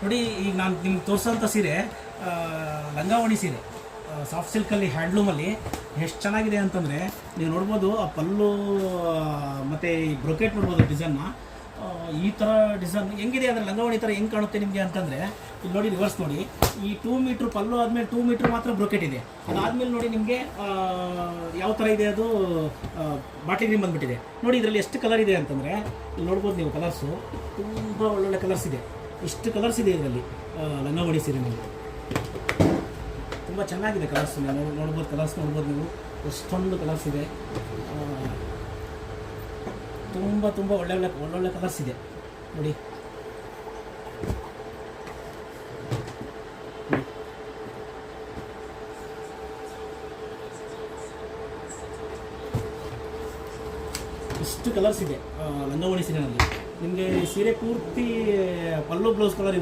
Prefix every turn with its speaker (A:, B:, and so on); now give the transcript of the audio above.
A: ನೋಡಿ ಈಗ ನಾನು ನಿಮ್ಗೆ ತೋರಿಸೋಂಥ ಸೀರೆ ಲಂಗಾವಣಿ ಸೀರೆ ಸಾಫ್ಟ್ ಸಿಲ್ಕಲ್ಲಿ ಹ್ಯಾಂಡ್ಲೂಮಲ್ಲಿ ಎಷ್ಟು ಚೆನ್ನಾಗಿದೆ ಅಂತಂದರೆ ನೀವು ನೋಡ್ಬೋದು ಆ ಪಲ್ಲು ಮತ್ತು ಈ ಬ್ರೊಕೆಟ್ ನೋಡ್ಬೋದು ಡಿಸೈನ್ನ. ಈ ಥರ ಡಿಸೈನ್ ಹೆಂಗಿದೆ ಅಂದರೆ ಲಂಗಾವಣಿ ಥರ ಹೆಂಗೆ ಕಾಣುತ್ತೆ ನಿಮಗೆ ಅಂತಂದರೆ ಇಲ್ಲಿ ನೋಡಿ ರಿವರ್ಸ್ ನೋಡಿ, ಈ 2 ಮೀಟ್ರ್ ಪಲ್ಲು ಆದಮೇಲೆ 2 ಮೀಟ್ರ್ ಮಾತ್ರ ಬ್ರೊಕೆಟ್ ಇದೆ. ಅದಾದಮೇಲೆ ನೋಡಿ ನಿಮಗೆ ಯಾವ ಥರ ಇದೆ ಅದು ಬಾಟ್ಲಿ ಗ್ರೀನ್ ಬಂದುಬಿಟ್ಟಿದೆ. ನೋಡಿ ಇದರಲ್ಲಿ ಎಷ್ಟು ಕಲರ್ ಇದೆ ಅಂತಂದರೆ ಇಲ್ಲಿ ನೋಡ್ಬೋದು ನೀವು, ಕಲರ್ಸು ತುಂಬ ಒಳ್ಳೊಳ್ಳೆ ಕಲರ್ಸ್ ಇದೆ. ಇಷ್ಟು ಕಲರ್ಸ್ ಇದೆ ಇದರಲ್ಲಿ ಲಂಗಾವಣಿ ಸೀರೆನಲ್ಲಿ. ತುಂಬ ಚೆನ್ನಾಗಿದೆ ಕಲರ್ಸ್, ನೋಡ್ಬೋದು ಕಲರ್ಸ್ ನೋಡ್ಬೋದು ನೀವು, ಎಷ್ಟೊಂದು ಕಲರ್ಸ್ ಇದೆ. ತುಂಬ ಒಳ್ಳೊಳ್ಳೆ ಕಲರ್ಸ್ ಇದೆ ನೋಡಿ. ಇಷ್ಟು ಕಲರ್ಸ್ ಇದೆ ಲಂಗಾವಣಿ ಸೀರೆನಲ್ಲಿ. ನಿಮಗೆ ಸೀರೆ ಪೂರ್ತಿ ಪಲ್ಲು ಬ್ಲೌಸ್ ಕಲರ್ ಇದೆ.